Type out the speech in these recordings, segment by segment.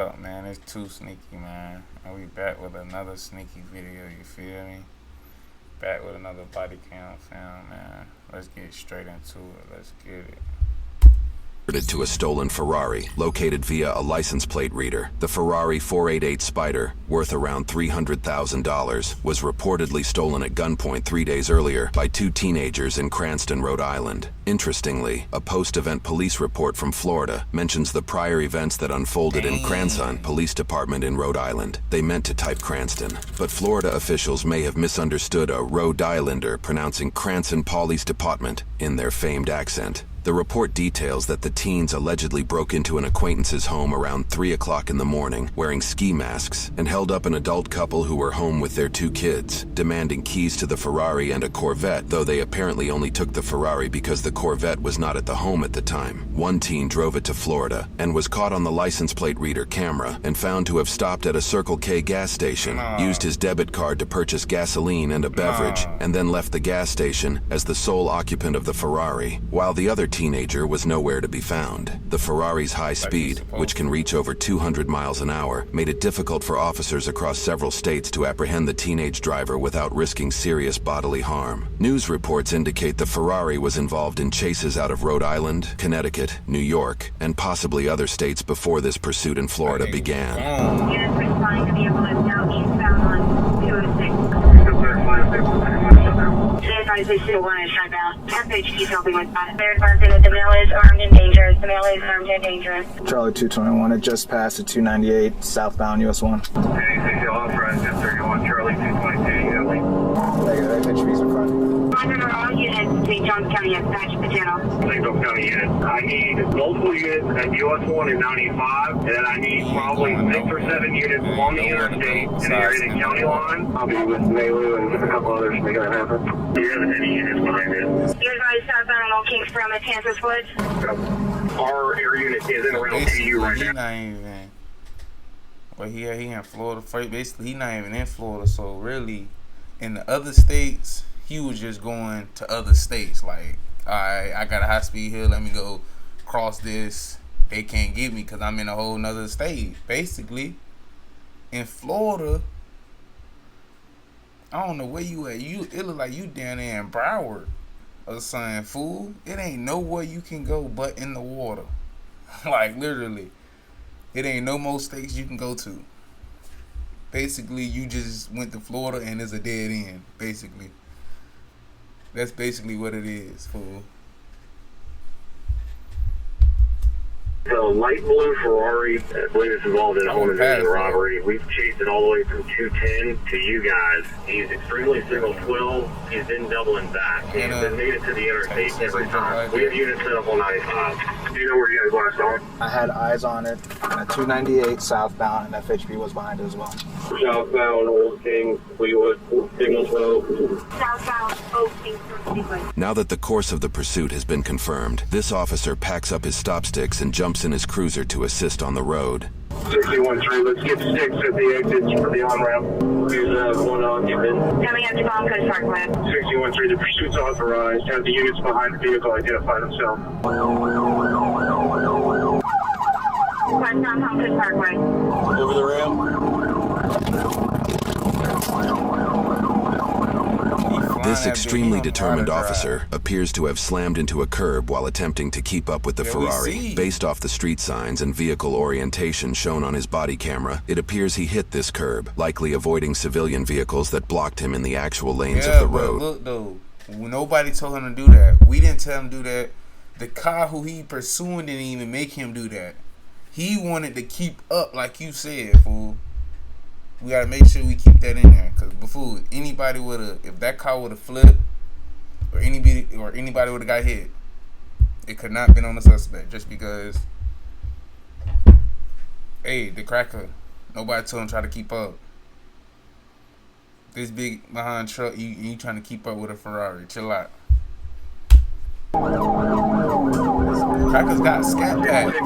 Up, man, it's 2Sneaky, man, and we back with another sneaky video. You feel me? Back with another body cam film, man. Let's get straight into it. Let's get it. To a stolen Ferrari, located via a license plate reader. The Ferrari 488 Spider, worth around $300,000, was reportedly stolen at gunpoint 3 days earlier by two teenagers in Cranston, Rhode Island. Interestingly, a post-event police report from Florida mentions the prior events that unfolded in Cranston Police Department in Rhode Island. They meant to type Cranston, but Florida officials may have misunderstood a Rhode Islander pronouncing Cranston Police Department in their famed accent. The report details that the teens allegedly broke into an acquaintance's home around 3 o'clock in the morning, wearing ski masks, and held up an adult couple who were home with their two kids, demanding keys to the Ferrari and a Corvette, though they apparently only took the Ferrari because the Corvette was not at the home at the time. One teen drove it to Florida and was caught on the license plate reader camera and found to have stopped at a Circle K gas station, used his debit card to purchase gasoline and a beverage, and then left the gas station as the sole occupant of the Ferrari, while the other teenager was nowhere to be found. The Ferrari's high speed, which can reach over 200 miles an hour, made it difficult for officers across several states to apprehend the teenage driver without risking serious bodily harm. News reports indicate the Ferrari was involved in chases out of Rhode Island, Connecticut, New York, and possibly other states before this pursuit in Florida began. Units responding to vehicle is now eastbound on 206. Advise still one is southbound. FHP helping with that. They're advising that the male is armed and dangerous. The male is armed and dangerous. Charlie 221, it just passed at 298 southbound US 1. Anything to authorize 1031 Charlie 222, Negative, FHP's in front. Monitor all units, St. Johns County dispatch the channel. St. Johns County units. I need multiple units at US 1 and 95, and then I need probably 6 or 7 units along the interstate in the area of the county line. I'll be with Malu and a couple others to make that happen. Do you have any units behind it? You advise southbound on Old Kings from Kansas Woods. Our air unit is in around TU right now. Not even. Well, he in Florida. Basically, he not even in Florida. So really, in the other states, he was just going to other states. Like, alright, I got a high speed here. Let me go cross this. They can't get me because I'm in a whole nother state. Basically, in Florida, I don't know where you at. It look like you down there in Broward or something, fool. It ain't nowhere you can go but in the water. Like, literally. It ain't no more states you can go to. Basically, you just went to Florida and it's a dead end, basically. That's basically what it is, fool. The light blue Ferrari, I believe it's involved in a home invasion robbery. We've chased it all the way from 210 to you guys. He's extremely single twill. He's been doubling back. He's been made it to the interstate every time. We have units set up on 95. Do you know where you guys last on? I had eyes on it at 298 southbound, and FHP was behind it as well. Southbound, Old King, Fleetwood, Signal 12. Southbound Old Kings from Sequence. Now that the course of the pursuit has been confirmed, this officer packs up his stop sticks and jumps in his cruiser to assist on the road. 613, let's get 6 at the exits for the on-ramp. Here's one occupant. Coming up to Broncos Parkway. 613, the pursuit's authorized. Have the units behind the vehicle identify themselves. Westbound Broncos Parkway. Over the rail. This extremely determined officer appears to have slammed into a curb while attempting to keep up with the Ferrari. Based off the street signs and vehicle orientation shown on his body camera, it appears he hit this curb, likely avoiding civilian vehicles that blocked him in the actual lanes of the road. Look though, nobody told him to do that. We didn't tell him to do that. The car who he pursuing didn't even make him do that. He wanted to keep up, like you said, fool. We gotta make sure we keep that in there, cause before anybody if that car would have flipped, or anybody would have got hit, it could not been on the suspect just because. Hey, the cracker, nobody told him to try to keep up. This big behind truck, you trying to keep up with a Ferrari? Chill out. Crackers got scat packs.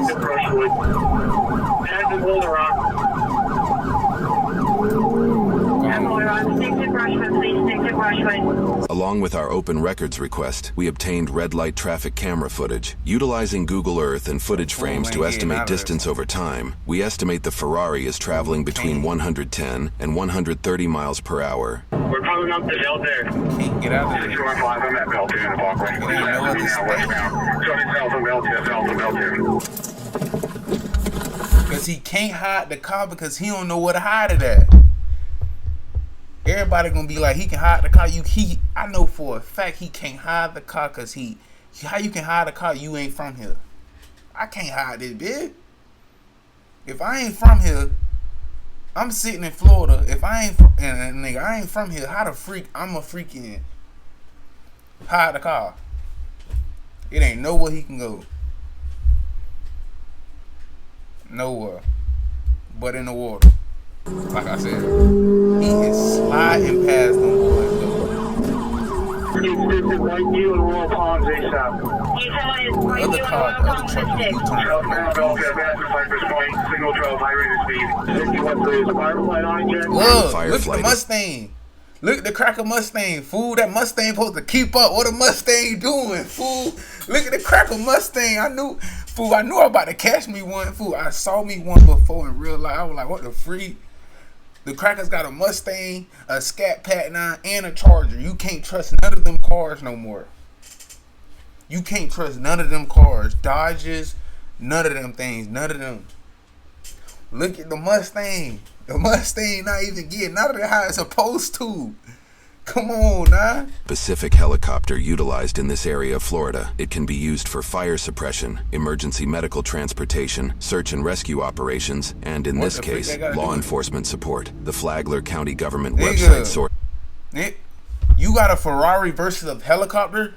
A Along with our open records request, we obtained red light traffic camera footage. Utilizing Google Earth and footage frames to estimate distance over time, we estimate the Ferrari is traveling between 110 and 130 miles per hour. We're pulling up the Bel Air. Can't get out of there. 215, I'm at Bel Air in the walkway. Ain't no other state. Because he can't hide the car because he don't know where to hide it at. Everybody gonna be like, he can hide the car. I know for a fact he can't hide the car because how you can hide a car, you ain't from here. I can't hide this, bitch. If I ain't from here, I'm sitting in Florida. If I ain't nigga, I ain't from here. How the freak I'm a freaking hide the car? It ain't nowhere he can go. Nowhere but in the water. Like I said, he is sliding past them boys though. Other car, other truck, you look at the Mustang. Look at the cracker Mustang, fool. That Mustang supposed to keep up. What a Mustang doing, fool? Look at the cracker Mustang. I knew I was about to catch me one, fool. I saw me one before in real life. I was like, what the freak? The crackers got a Mustang, a Scat Pat 9, and a Charger. You can't trust none of them cars no more. You can't trust none of them cars. Dodges, none of them things. None of them. Look at the Mustang. The Mustang not even getting out of there how it's supposed to. Come on, nah. Pacific helicopter utilized in this area of Florida. It can be used for fire suppression, emergency medical transportation, search and rescue operations, and in this case, law enforcement support. The Flagler County government website source. Nick, you got a Ferrari versus a helicopter?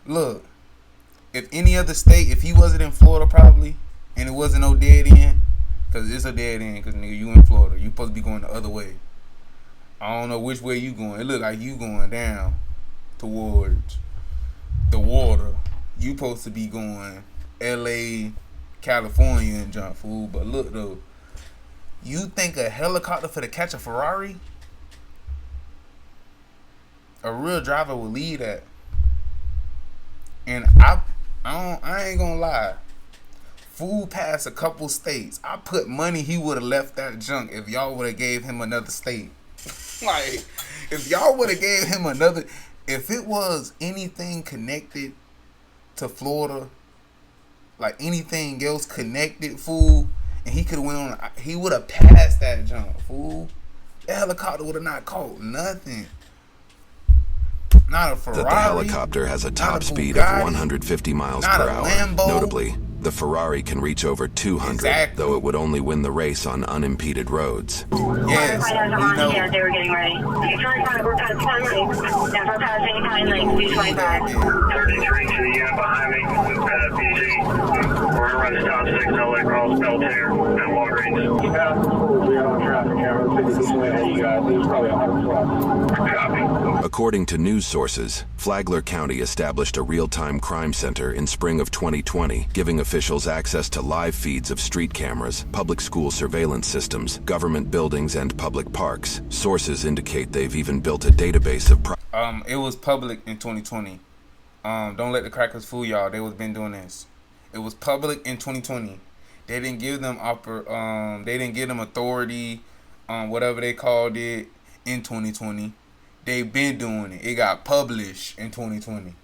Look, if any other state, if he wasn't in Florida probably, and it wasn't no dead end, because it's a dead end, because nigga, you in Florida. You supposed to be going the other way. I don't know which way you going. It look like you going down towards the water. You supposed to be going LA, California and jump, fool. But look though, you think a helicopter for to catch a Ferrari? A real driver would lead that. And I ain't gonna lie. Fool passed a couple states. I put money he would have left that junk if y'all would have gave him another state. Like, if y'all would have gave him another, if it was anything connected to Florida, like anything else connected, fool, and he could have went on, he would have passed that jump, fool. That helicopter would have not caught nothing. Not a Ferrari. That the helicopter has a top speed of 150 miles per hour. Lambo. Notably, the Ferrari can reach over 200, though it would only win the race on unimpeded roads. Yes, They were getting ready. We're passing Pine Lake, 225. 33 to the unit behind me, PG. We're gonna run stop signal across Bel Air and Walgreens. Copy. According to news sources, Flagler County established a real-time crime center in spring of 2020, giving officials access to live feeds of street cameras, public school surveillance systems, government buildings, and public parks. Sources indicate they've even built a database of it was public in 2020. Don't let the crackers fool y'all. They was been doing this. It was public in 2020. They didn't give them they didn't give them authority, whatever they called it, in 2020. They've been doing it. It got published in 2020.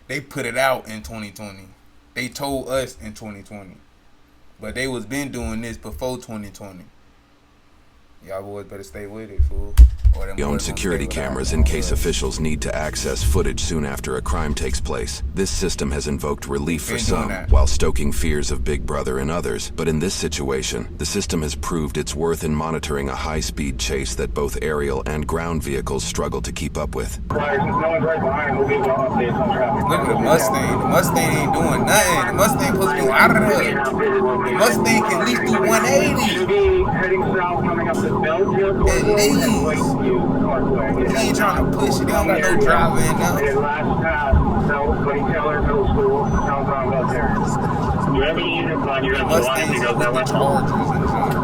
They put it out in 2020. They told us in 2020. But they was been doing this before 2020. Y'all boys better stay with it, fool. own security cameras in case officials need to access footage soon after a crime takes place. This system has invoked relief for some, while stoking fears of Big Brother in others. But in this situation, the system has proved its worth in monitoring a high-speed chase that both aerial and ground vehicles struggle to keep up with. Look at the Mustang. The Mustang ain't doing nothing. The Mustang supposed to be out of there. The Mustang can at least do 180. Heading south, coming up to Bel Air. At least. He ain't trying to push it. They don't got no driver in now. Last pass, Buddy Taylor Middle School, southbound Bel Air. Do you have any units on your Mustangs with the Chargers and shit.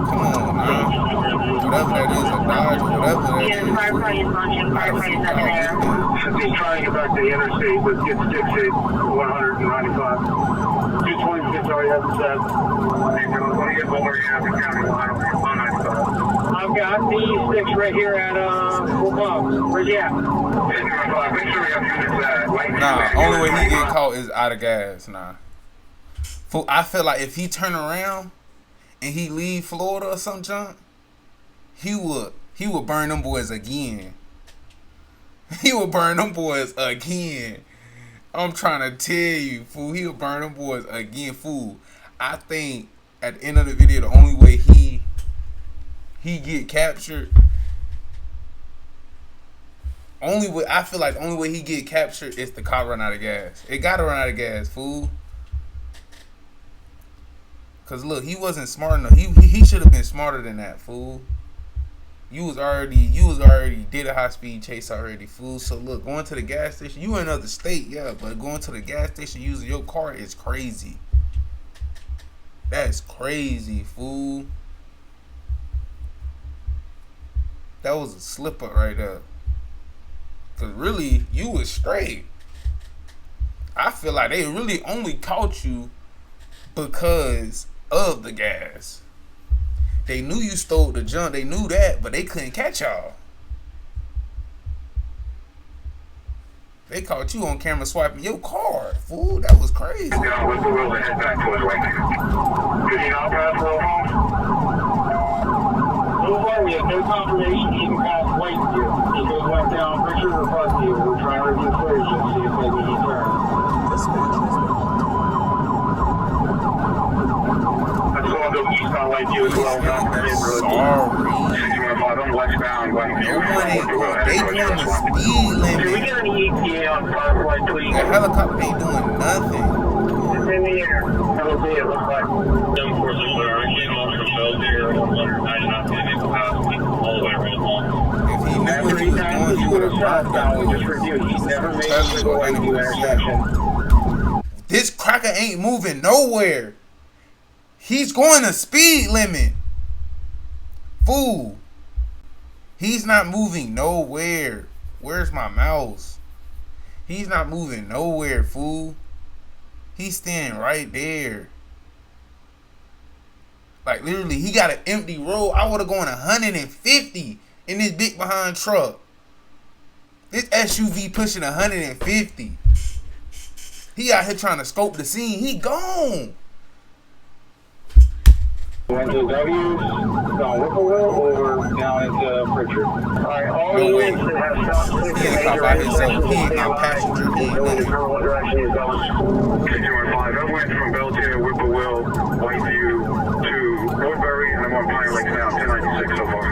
Come on, man. whatever that is, a Dodge or whatever that Yes, is. firefight is launching. Firefight is up in the air. Since he's trying to get back to the interstate, let's get 6-8, 195. 226 already has it set. Let me get one more half in county line on 195. I've got the six right here at where's he at? 295, make sure we have units at. Nah, only way he get caught is out of gas. Nah. Fool, I feel like if he turn around and he leave Florida or some junk, he would burn them boys again. He would burn them boys again. I'm trying to tell you, fool. He'll burn them boys again, fool. I think at the end of the video, the only way he get captured, I feel like the only way he get captured is the car run out of gas. It gotta run out of gas, fool. Cause look, he wasn't smart enough. He should have been smarter than that, fool. You was already did a high speed chase already, fool. So look, going to the gas station, you in another state, yeah, but going to the gas station using your car is crazy. That's crazy, fool. That was a slip up right there. Cause really, you was straight. I feel like they really only caught you because of the gas. They knew you stole the junk. They knew that, but they couldn't catch y'all. They caught you on camera swiping your card, fool. That was crazy. Yeah, with the wheels and head back to us right now. Could you not pass roll home? So far, we have no confirmation he can pass Whiteview. He goes right down Richard or Parkview. We're trying to review footage and see if maybe he turned. Let's go on to east on Lakeview as well. Sorry. 615, I'm westbound. They going the speed Can we limit. get an ETA on Firefly, please? The helicopter ain't doing nothing. It's in the air. That'll be it, looks like. 746, I came off from Belvedere, 199 minutes, all the way around home. If he knew After what he he was passed doing, the he would have school dropped southbound, that we just boy. reviewed. He's never made Tell it you to the what, Whiteview 100%. intersection. This cracker ain't moving nowhere. He's going to speed limit. Fool. He's not moving nowhere. Where's my mouse? He's not moving nowhere, fool. He's standing right there. Like literally, he got an empty road. I would have gone 150 in this big behind truck. This SUV pushing 150. He out here trying to scope the scene. He gone. Went to W's, down Whippoorwill, or down into Pritchard. Alright, all No the way. units that have stopped He clicking ain't major cop out here, so he ain't intersections, my passenger. He ain't know nothing. what direction he's going. 615, I went from Belvedere, Whippoorwill, Whiteview to Woodbury, and I'm on Pine Lake now, 1096 so far.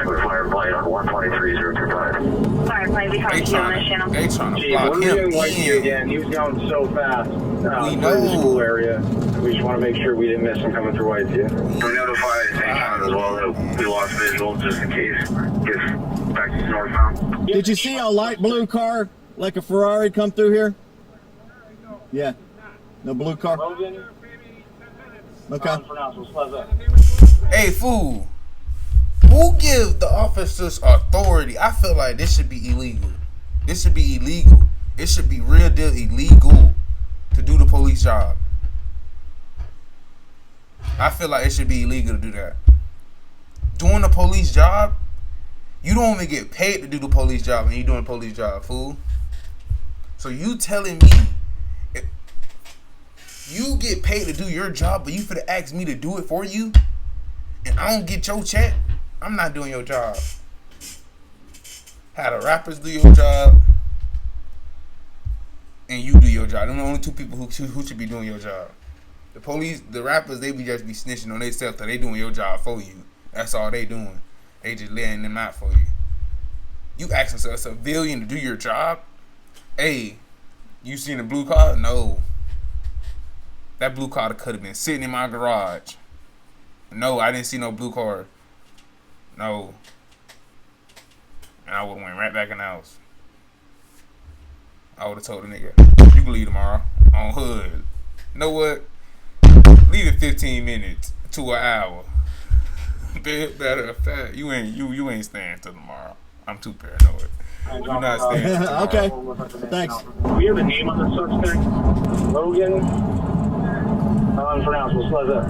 Firefly on 123.025. Firefly, we caught you on this channel. They trying to Gee, block we're him doing Whiteview in. again. He was going so fast We through know. the school area. We just want to make sure we didn't miss him coming through Whiteview. We notified St. John as well that we lost visual just in case gets back to northbound. Did you see a light blue car like a Ferrari come through here? Yeah. No blue car? Logan, Okay. for now, so slap that. Hey, fool. Who give the officers authority? I feel like this should be illegal. This should be illegal. It should be real deal illegal to do the police job. I feel like it should be illegal to do that. Doing the police job, you don't even get paid to do the police job and you doing the police job, fool. So you telling me if you get paid to do your job, but you finna ask me to do it for you, and I don't get your check, I'm not doing your job. How the rappers do your job, and you do your job. Them the only two people who should be doing your job. The police, the rappers, they be just be snitching on themselves that they doing your job for you. That's all they doing. They just letting them out for you. You asking a civilian to do your job? Hey, you seen the blue car? No. That blue car could have been sitting in my garage. No, I didn't see no blue car. No. And I would have went right back in the house. I would have told the nigga, you can leave tomorrow on hood. You know what? Leave in 15 minutes to an hour. Matter of fact, you ain't staying till tomorrow. I'm too paranoid. You're not staying till tomorrow. Okay. Thanks. Do we have the name of the suspect? Logan? Unpronounceable. What's that?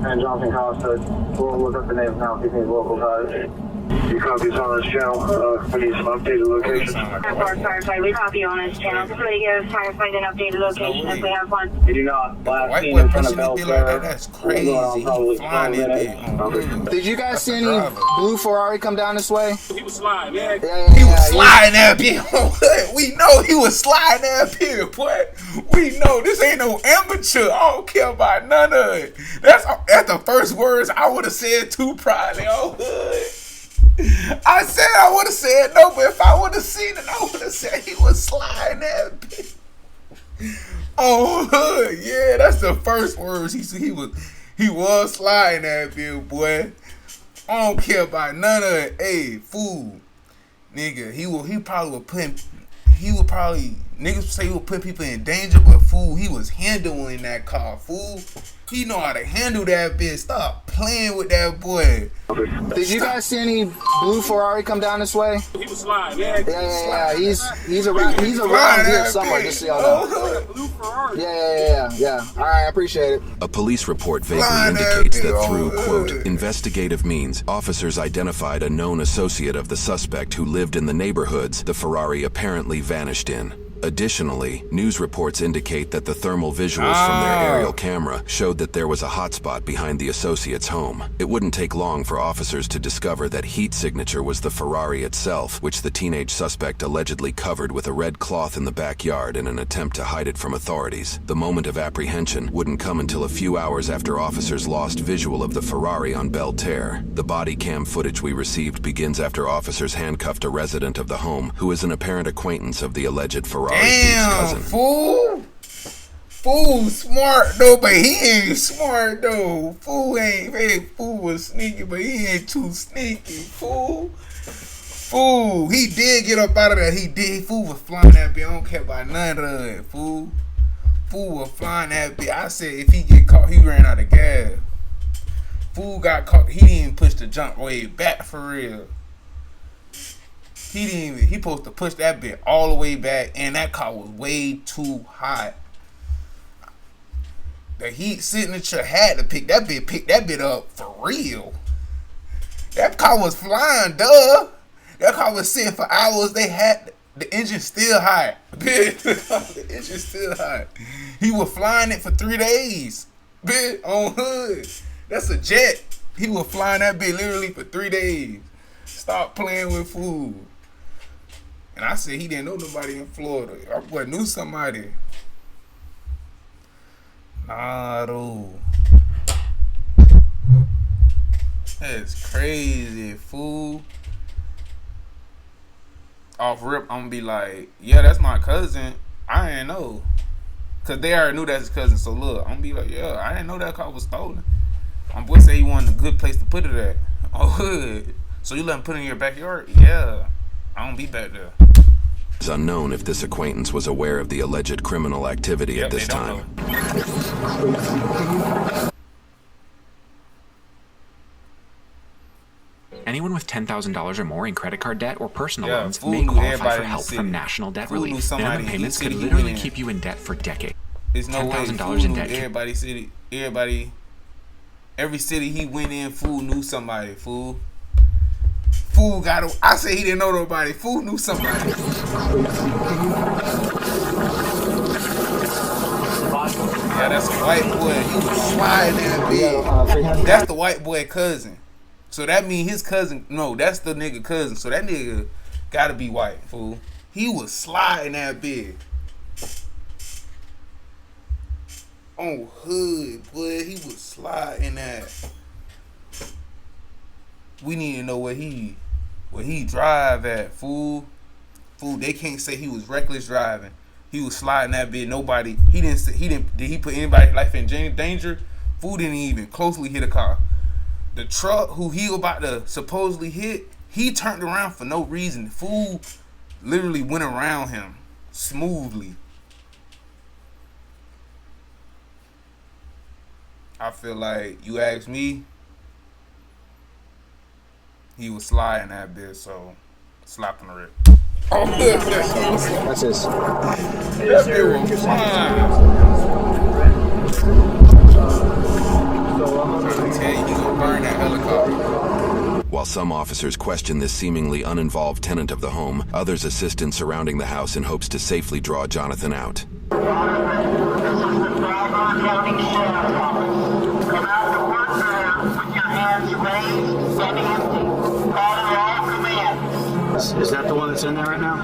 And Johnson Costa. We'll look up the names now if he's local guys. You copy us on this channel. We need some updated locations. Firefight, we copy on this channel. Somebody give Firefight an updated location if we have one. We do not. Last White seen boy in front of pushing it like that, Belfair. that's crazy. He flying in there. Did you guys see any blue Ferrari come down this way? He was sliding, man. He was sliding that bitch. We know he was sliding that bitch, boy. We know this ain't no amateur. I don't care about none of it. That's the first words I would have said too, probably. Oh, hood. I said I would have said no, but if I would have seen it, I would have said he was sliding that bitch. Oh, hood. Yeah, that's the first words. He was sliding that bitch, boy. I don't care about none of it. Hey, fool. Nigga, he would probably niggas say he would put people in danger, but fool, he was handling that car, fool. He know how to handle that bitch. Stop playing with that boy. Did you guys see any blue Ferrari come down this way? He was sliding, man. Yeah. He's around here somewhere, just so y'all know. Yeah. All right, I appreciate it. A police report vaguely indicates that through, quote, investigative means, officers identified a known associate of the suspect who lived in the neighborhoods the Ferrari apparently vanished in. Additionally, news reports indicate that the thermal visuals from their aerial camera showed that there was a hotspot behind the associate's home. It wouldn't take long for officers to discover that heat signature was the Ferrari itself, which the teenage suspect allegedly covered with a red cloth in the backyard in an attempt to hide it from authorities. The moment of apprehension wouldn't come until a few hours after officers lost visual of the Ferrari on Belterre. The body cam footage we received begins after officers handcuffed a resident of the home who is an apparent acquaintance of the alleged Ferrari. Damn, fool. Fool smart though, but he ain't smart though. Fool was sneaky, but he ain't too sneaky. Fool, he did get up out of that. He did. Fool was flying that bitch. I don't care about none of it. Fool was flying that bitch. I said if he get caught, he ran out of gas. Fool got caught. He didn't even push the jump way back for real. He supposed to push that bit all the way back, and that car was way too hot. The heat signature had to pick that bit up for real. That car was flying, duh. That car was sitting for hours. They had the engine still hot. The engine still hot. He was flying it for 3 days. Bit on hood. That's a jet. He was flying that bit literally for 3 days. Stop playing with food. And I said he didn't know nobody in Florida. Our boy knew somebody. Nah, dude. That's crazy, fool. Off rip, I'm gonna be like, yeah, that's my cousin. I didn't know. Cause they already knew that's his cousin. So look, I'm gonna be like, yeah, I didn't know that car was stolen. My boy said he wanted a good place to put it at. Oh, hood. So you let him put it in your backyard? Yeah. I don't be back there. It's unknown if this acquaintance was aware of the alleged criminal activity at this time. Anyone with $10,000 or more in credit card debt or personal loans fool may knew qualify everybody for in the help city. from National Debt Fool knew Relief. somebody Minimum in payments the could city literally went in. keep you in debt for decades. There's no way. $10,000 in debt. Every city he went in, fool knew somebody. Fool got him. I said he didn't know nobody. Fool knew somebody. Yeah, that's a white boy. He was sliding that big. That's the white boy cousin. So that mean his cousin. No, that's the nigga cousin. So that nigga gotta be white, fool. He was sliding that big. On hood, boy, he was sliding that. We need to know where he drive at, fool. Fool, they can't say he was reckless driving. He was sliding that bit. Nobody. Did he put anybody's life in danger? Fool didn't even closely hit a car. The truck who he was about to supposedly hit, he turned around for no reason. Fool literally went around him smoothly. I feel like, you ask me, He was sliding that bitch, so slapping the rip. Oh, That's his. that bitch was flying. I tell you, he gonna burn that helicopter. While some officers question this seemingly uninvolved tenant of the home, others assist in surrounding the house in hopes to safely draw Jonathan out. This is the Broward County Sheriff's Office. Come out to work there with your hands raised and empty. Calling all commands. Is that the one that's in there right now?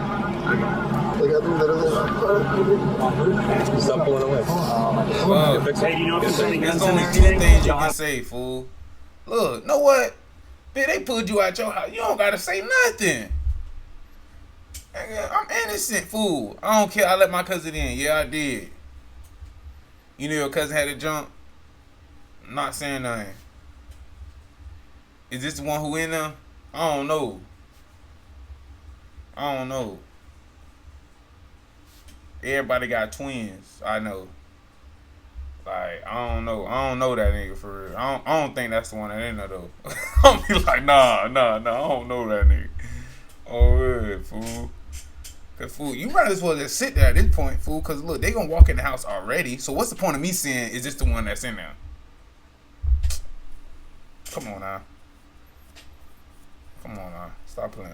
Like, I think literally. Stop pulling away. Hey, do you know if there's any There's guns in only there? two things you can say, fool. Look, know what? Bitch, they pulled you out your house. You don't gotta say nothing. Nigga, I'm innocent, fool. I don't care. I let my cousin in. Yeah, I did. You know your cousin had to jump? I'm not saying nothing. Is this the one who in there? I don't know. I don't know. Everybody got twins. I know. Like, I don't know. I don't know that nigga for real. I don't think that's the one that in there though. I'm be like, nah. I don't know that nigga. Oh, yeah, fool. Cause fool, you might as well just sit there at this point, fool. Cause look, they gonna walk in the house already. So what's the point of me saying is this the one that's in there? Come on now. Come on now. Stop playing.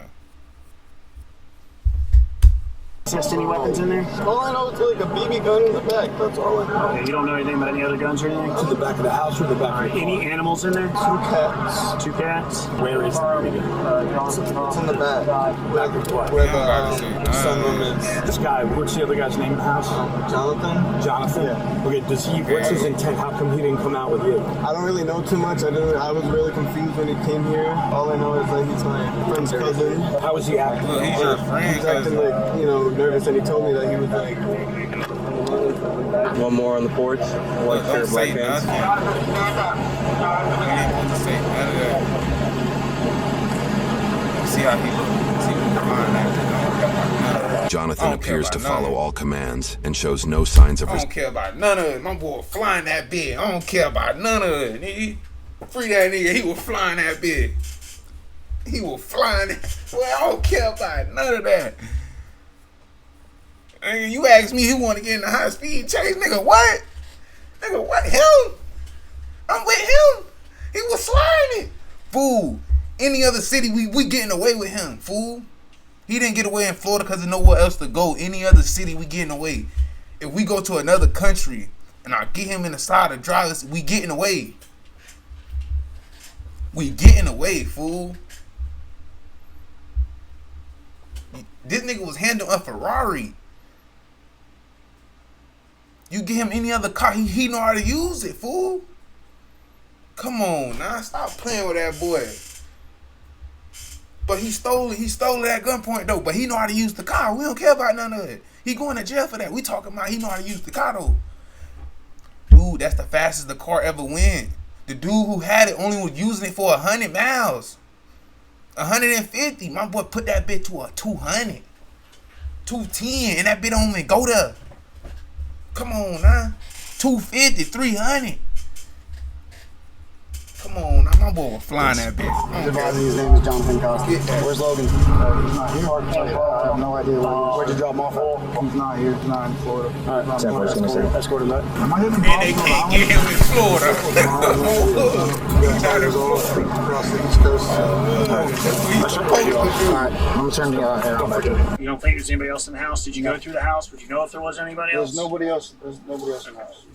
Test any weapons in there? All I know is like a BB gun in the back. That's all I know. Okay, you don't know anything about any other guns or anything? To the back of the house or the back of the Any animals in there? 2 cats. 2 cats? Where is it? It's in the back. Back of what? Where the sunroom is. This guy, what's the other guy's name in the house? Jonathan? Jonathan? Yeah. Okay, what's his intent? How come he didn't come out with you? I don't really know too much. I was really confused when he came here. All I know is that he's my friend's cousin. How was he acting? Look, he's your friend. He's acting like, nervous, and he told me that he was like... One more on the porch. White Don't shirt, say black pants. nothing. You ain't supposed to say none of that. See how he looks. See what behind that. Jonathan appears to follow all commands and shows no signs of I don't care about none of it. My boy flying that big. I don't care about none of it, nigga. Free that nigga. He was flying that big. He was flying that. Well, I don't care about none of that. Nigga, you asked me who want to get in the high speed chase. Nigga, what? Nigga, what? Him? I'm with him. He was sliding it. Fool. Any other city, we getting away with him, fool. He didn't get away in Florida because there's nowhere else to go. Any other city, we getting away. If we go to another country and I get him in the side of drivers, we getting away. We getting away, fool. This nigga was handling a Ferrari. You give him any other car, he know how to use it, fool. Come on, now stop playing with that boy. But he stole it. He stole it at gunpoint though. But he know how to use the car. We don't care about none of it. He going to jail for that. We talking about he know how to use the car though. Dude, that's the fastest the car ever went. The dude who had it only was using it for 100 miles. 150. My boy put that bitch to a 200. 210. And that bitch don't even go there. Come on now. 250, 300. Come on now. My boy was flying that bitch. His name is Jonathan Costa. Where's Logan? He's not here. I have no idea. Where'd you drop him off? He's not here. He's not in Florida. All right. Escort him back. And they can't get him in Florida. He's across the East Coast. All right. I'm going to turn the air on back. You don't think there's anybody else in the house? Did you go through the house? Would you know if there was anybody else? There's nobody else in the house.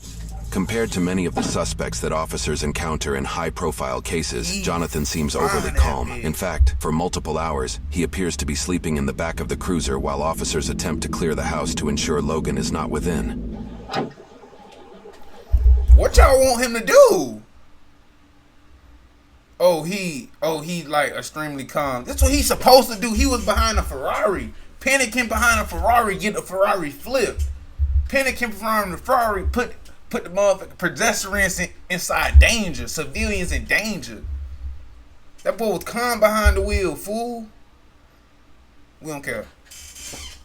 Compared to many of the suspects that officers encounter in high-profile cases, Jonathan seems overly calm. In fact, for multiple hours, he appears to be sleeping in the back of the cruiser while officers attempt to clear the house to ensure Logan is not within. What y'all want him to do? Oh, he like extremely calm. That's what he's supposed to do. He was behind a Ferrari. Panicking behind a Ferrari, get the Ferrari flipped. Panicking behind the Ferrari, put the motherfucking pedestrians inside danger. Civilians in danger. That boy was calm behind the wheel, fool. We don't care.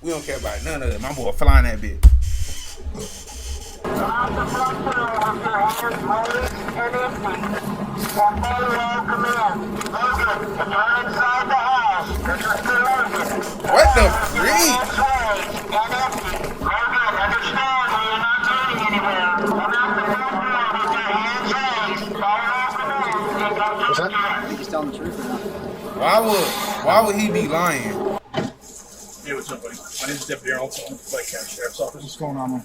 We don't care about none of it. My boy flying that bitch. Come out the front door with your hands raised and empty. and follow all commands. Logan, return inside the house. This is the Logan. What the freak? Hands raised and empty. Logan, understand we are not going anywhere. Come out the front door with your hands raised. Follow all commands and go What's to that? I think he's telling the truth or not. Why would he be lying? Hey, what's up, buddy? My name's Deputy Arnold, I'm with the County Sheriff's Office. What's going on, man?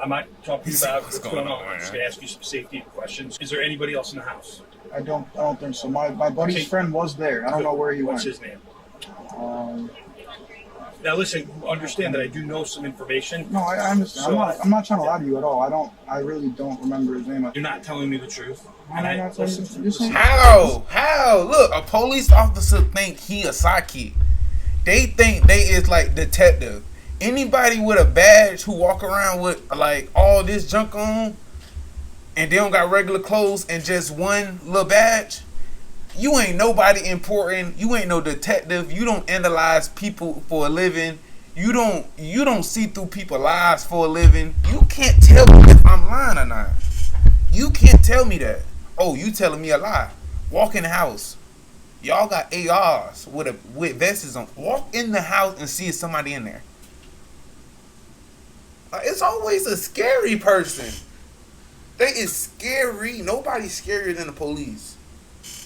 I might talk to you about what's going on. man? I'm just gonna ask you some safety questions. Is there anybody else in the house? I don't think so. My buddy's friend was there. I don't know where he What's went. his name? Um, Now listen, understand that I do know some information. no, I understand. So- I'm not trying to lie to you at all. I really don't remember his name. You're not telling me the truth. I'm not telling you the truth. You're saying- How? Look, a police officer think he a sidekick. They think they is like detective. Anybody with a badge who walk around with like all this junk on and they don't got regular clothes and just one little badge, you ain't nobody important. You ain't no detective. You don't analyze people for a living. You don't see through people's lives for a living. You can't tell me if I'm lying or not. You can't tell me that. Oh, you telling me a lie. Walk in the house. Y'all got ARs with vests on. Walk in the house and see if somebody in there. It's always a scary person. They is scary. Nobody's scarier than the police.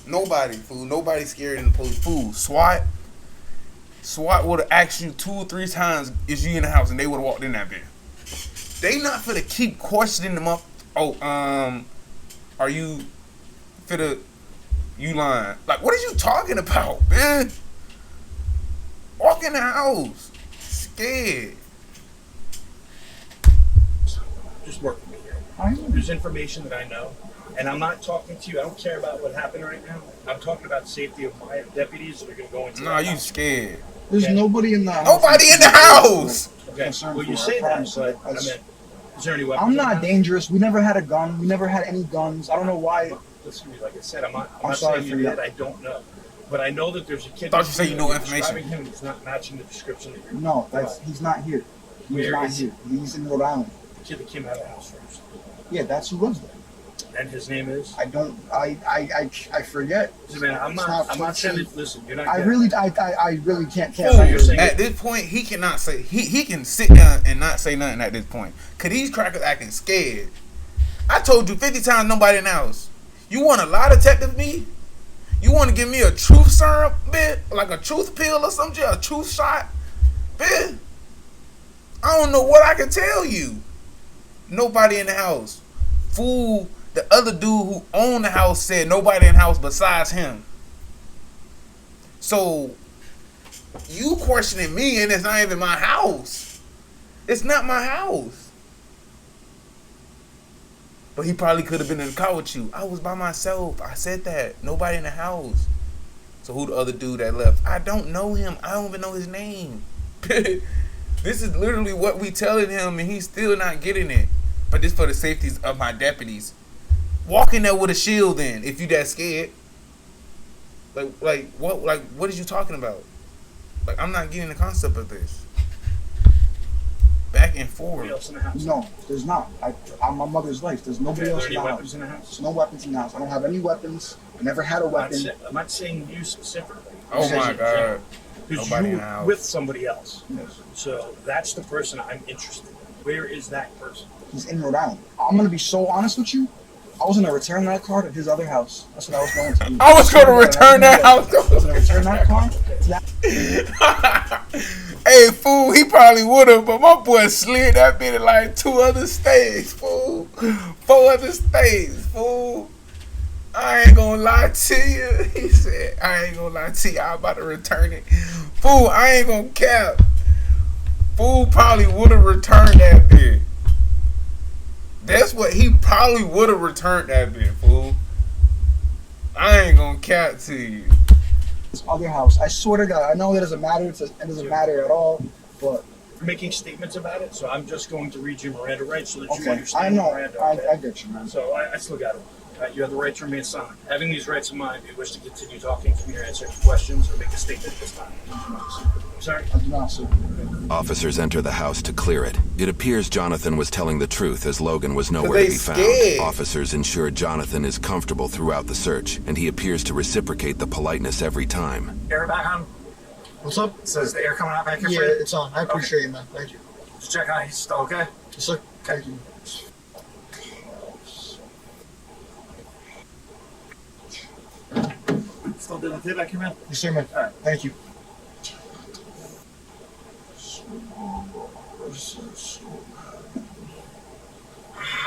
Nobody, fool. Nobody's scarier than the police. Fool. SWAT would have asked you 2 or 3 times, is you in the house, and they would have walked in that bed. They not finna keep questioning them up. Oh, are you finna, you lying? Like, what are you talking about, man? Walk in the house. Scared. Just work with me here. There's information that I know, and I'm not talking to you. I don't care about what happened right now. I'm talking about the safety of my deputies that are going to go into. Nah, you scared. There's nobody in the house. Nobody in the house. Okay, well you say that, but I mean, is there any weapons? I'm not dangerous. We never had a gun. We never had any guns. I don't know why. Listen to me, like I said, I'm not sorry saying for you that. did. I don't know, but I know that there's a kid. Thought you said you know you're information. describing him, he's not matching the description that you're. No, he's not here. He's Where not is he? here. He's in Rhode Island. The kid that came out of the house first, Yeah, that's who lives there. and his name is. I forget. Man, I'm not saying that. Listen, you're not. I getting really can't. Fool, you're saying at this point, he cannot say he can sit down and not say nothing at this point. Cause these crackers acting scared. I told you 50 times nobody in the house. You want a lie detective me? You want to give me a truth serum, bitch? Like a truth pill or something? A truth shot? Bitch? I don't know what I can tell you. Nobody in the house. Fool, the other dude who owned the house said nobody in the house besides him. So, you questioning me and it's not even my house. It's not my house. But he probably could have been in the car with you. I was by myself. I said that. Nobody in the house. So who the other dude that left? I don't know him. I don't even know his name. This is literally what we telling him and he's still not getting it. But this for the safety of my deputies. Walk in there with a shield then, if you that scared. Like what is you talking about? Like, I'm not getting the concept of this. Back and forward. Anybody else in the house? No, there's not. I'm my mother's life. There's nobody Okay, are else there in any the weapons house. in the house? There's no weapons in the house. I don't have any weapons. I never had a weapon. I'm not saying you specifically. Oh my God. Because Nobody you in were the house. with somebody else. Yes. So that's the person I'm interested in. Where is that person? He's in Rhode Island. I'm gonna be so honest with you. I was gonna return that car to his other house. That's what I was going to do. I was gonna return that house. I was gonna return that car to that. Hey, fool, he probably would have, but my boy slid that bit in like 2 other states, fool. 4 other states, fool. I ain't gonna lie to you. He said, I ain't gonna lie to you. I'm about to return it. Fool, I ain't gonna cap. Fool probably would have returned that bit. That's what he probably would have returned that bit, fool. I ain't gonna cap to you. This other house. I swear to God, I know that doesn't matter. It doesn't matter at all. But You're making statements about it, so I'm just going to read you Miranda rights so that you okay, understand I know. Miranda. Okay? I get you, man. So I still got it. You have the right to remain silent. Having these rights in mind, do you wish to continue talking to me or answer any questions or make a statement at this time? Sorry. I do not, sir. Officers enter the house to clear it. It appears Jonathan was telling the truth as Logan was nowhere they to be found. scared. Officers ensure Jonathan is comfortable throughout the search, and he appears to reciprocate the politeness every time. Air back on. What's up? Says the air coming out back here. Yeah, for you? it's on. I appreciate you, man. Thank you. Just check on. He's still okay. Yes, sir. Thank you. Still doing the tape back here, man. Yes, sir, man. All right. Thank you.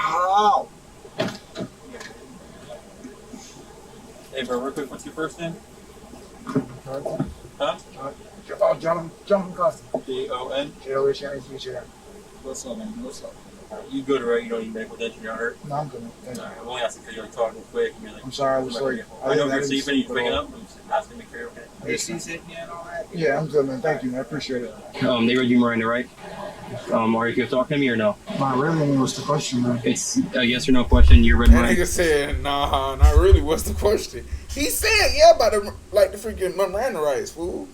Ow! Hey, bro, real quick, what's your first name? Huh? Jonathan Costa. Jon. J-O-H-N-A-T-H-A-N. What's up, man? What's up? You good, right? You don't need medical attention. You're not hurt. No, I'm good, man. Thank you. Alright, I'm only asking because you're like talking real quick. And you're like, I'm sorry, I was like... I know you're didn't sleeping. You're sleep waking at up. I'm just asking to make sure you're okay. Yes, You sitting here and all that? Yeah, I'm good, man. Thank you, man. I appreciate it. They read you Miranda, right? Are you talking to me or no? Not really. I mean, what's the question, man? It's a yes or no question. You read That Miranda. nigga said, nah, not really. What's the question? He said, yeah, about the freaking Miranda rights, fool.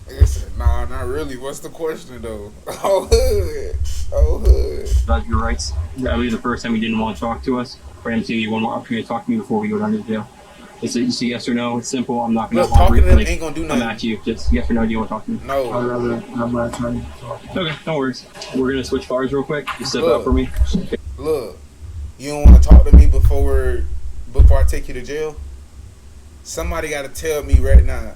Nigga said, nah, not really. What's the question, though? Oh, hood. Oh, hood. About your rights. I believe the first time you didn't want to talk to us. For him to give you one more opportunity to talk to me before we go down to jail. It's a yes or no. It's simple. I'm not going Look, talking to them ain't gonna do nothing. I'm at you. Just yes or no. Do you want to talk to me? No. I'd rather have my attorney talk. Okay, no worries. We're going to switch cars real quick. Just step Look. out for me. Look, you don't want to talk to me before I take you to jail? Somebody got to tell me right now.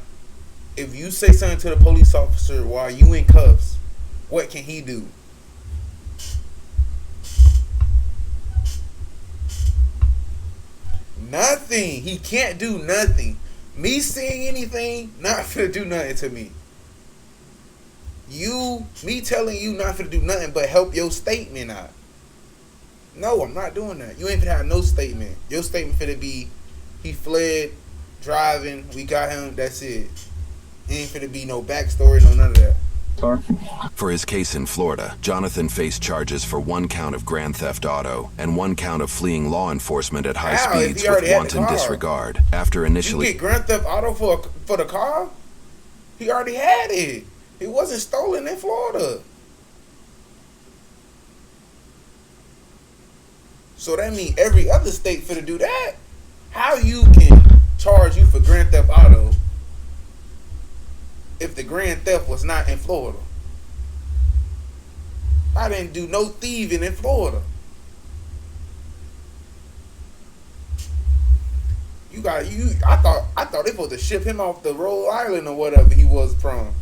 If you say something to the police officer while you in cuffs, what can he do? Nothing. He can't do nothing. Me saying anything, not finna do nothing to me. Me telling you not finna do nothing but help your statement out. No, I'm not doing that. You ain't finna have no statement. Your statement finna be, he fled, driving, we got him, that's it. He ain't finna be no backstory, no none of that. For his case in Florida, Jonathan faced charges for 1 count of grand theft auto and 1 count of fleeing law enforcement at high How? If speeds he already with had the wanton car. disregard. After You initially get grand theft auto for the car? He already had it. It wasn't stolen in Florida. So that means every other state finna do that. How you can charge you for grand theft auto if the grand theft was not in Florida? I didn't do no thieving in Florida. I thought they supposed to ship him off to Rhode Island or whatever he was from.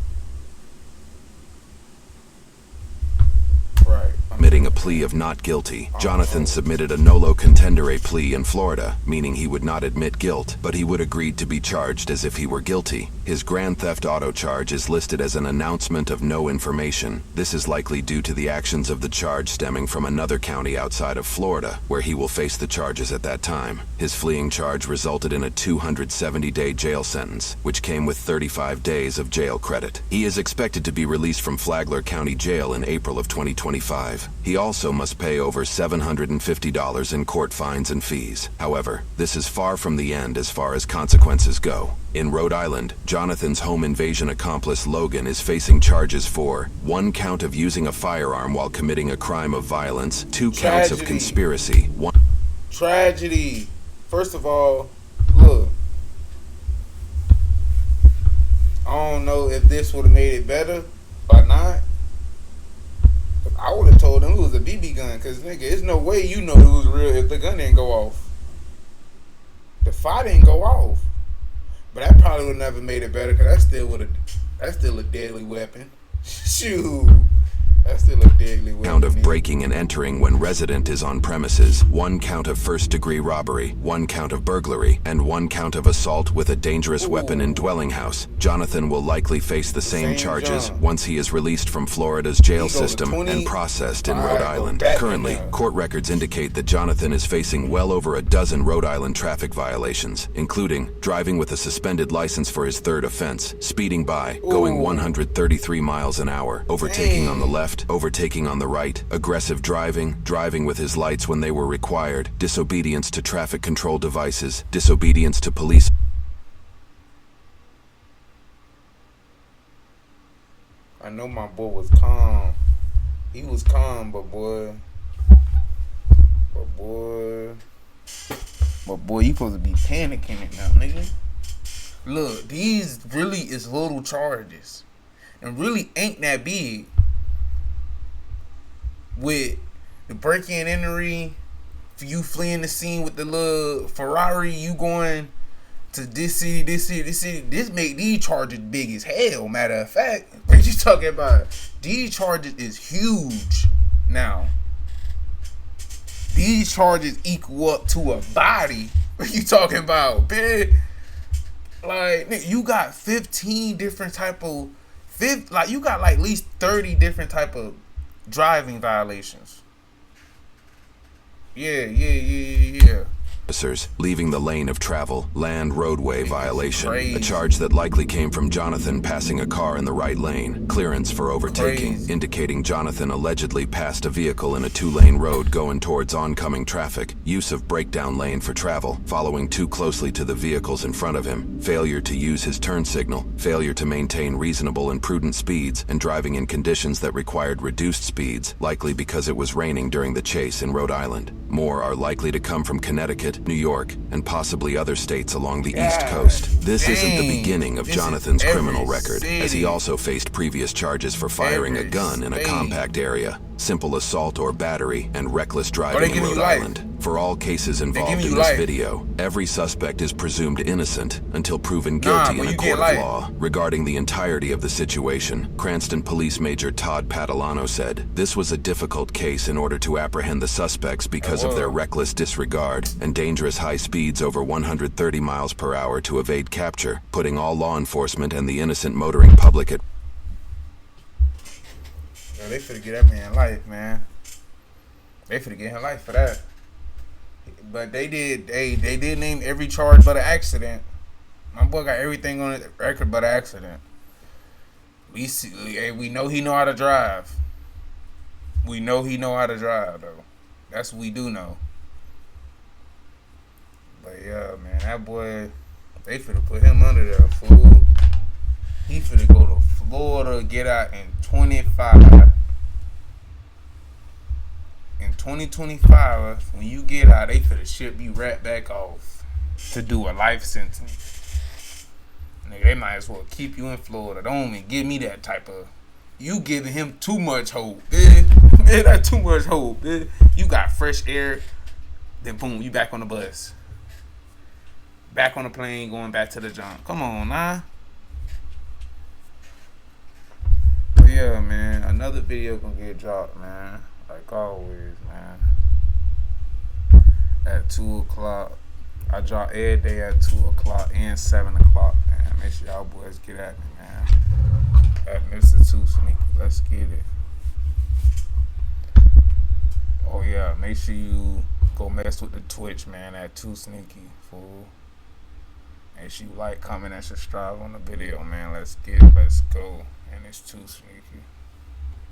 Right. admitting a plea of not guilty, Jonathan submitted a nolo contendere plea in Florida, meaning he would not admit guilt, but he would agree to be charged as if he were guilty. His grand theft auto charge is listed as an announcement of no information. This is likely due to the actions of the charge stemming from another county outside of Florida, where he will face the charges at that time. His fleeing charge resulted in a 270-day jail sentence, which came with 35 days of jail credit. He is expected to be released from Flagler County Jail in April of 2025. He also must pay over $750 in court fines and fees. However, this is far from the end as far as consequences go. In Rhode Island, Jonathan's home invasion accomplice Logan is facing charges for 1 count of using a firearm while committing a crime of violence, 2 counts of conspiracy, 1... Tragedy. First of all, look, I don't know if this would have made it better or not. I would have told him it was a BB gun, because, nigga, there's no way you know it was real if the gun didn't go off. The fire didn't go off. But that probably would have never made it better, because that's still a deadly weapon. Shoot. That's still a deadly weapon. Count of breaking and entering when resident is on premises, 1 count of first-degree robbery, 1 count of burglary, and 1 count of assault with a dangerous weapon in dwelling house. Jonathan will likely face the same charges once he is released from Florida's jail system and processed in Rhode Island. Currently, court records indicate that Jonathan is facing well over a dozen Rhode Island traffic violations, including driving with a suspended license for his 3rd offense, speeding by, going 133 miles an hour, overtaking on the left, overtaking on the right, aggressive driving, driving with his lights when they were required, disobedience to traffic control devices, disobedience to police. I know my boy was calm. He was calm, but boy, you supposed to be panicking it now, nigga. Look, these really is little charges, and really ain't that big. With the break-in entry, you fleeing the scene with the little Ferrari, you going to this city, this make these charges big as hell. Matter of fact, what you talking about? These charges is huge now. These charges equal up to a body. What you talking about, bitch? Like, nigga, you got 15 different type of, you got like at least 30 different type of driving violations. Yeah. Officers leaving the lane of travel, land roadway violation, a charge that likely came from Jonathan passing a car in the right lane, clearance for overtaking, indicating Jonathan allegedly passed a vehicle in a 2-lane road going towards oncoming traffic, use of breakdown lane for travel, following too closely to the vehicles in front of him, failure to use his turn signal, failure to maintain reasonable and prudent speeds, and driving in conditions that required reduced speeds, likely because it was raining during the chase in Rhode Island. More are likely to come from Connecticut, New York, and possibly other states along the East Coast. This isn't the beginning of Jonathan's criminal record, as he also faced previous charges for firing a gun in a compact area, simple assault or battery, and reckless driving in Rhode Island. For all cases involved in this video, every suspect is presumed innocent until proven guilty in a court of law. Regarding the entirety of the situation, Cranston Police Major Todd Padalano said, "This was a difficult case in order to apprehend the suspects because of their reckless disregard and dangerous high speeds over 130 miles per hour to evade capture, putting all law enforcement and the innocent motoring public at..." Yo, they finna get that man life, man. They finna get him life for that. But they did name every charge but an accident. My boy got everything on his record but an accident. We know he know how to drive. We know he know how to drive, though. That's what we do know. But yeah, man, that boy, they finna put him under there, fool. He finna go to Florida, get out in 25. In 2025, when you get out, they finna ship you right back off to do a life sentence. Nigga, they might as well keep you in Florida. Don't even give me that type of... You giving him too much hope, man. Man, that's too much hope, man. You got fresh air, then boom, you back on the bus. Back on the plane, going back to the jump. Come on, nah. Yeah, man. Another video gonna get dropped, man. Like always, man. At 2 o'clock. I drop every day at 2 o'clock and 7 o'clock, man. Make sure y'all boys get at me, man. At Mr. 2Sneaky. Let's get it. Oh, yeah. Make sure you go mess with the Twitch, man, at 2Sneaky, fool. Make sure you like, comment, and subscribe on the video, man. Let's get it. Let's go. And it's 2Sneaky.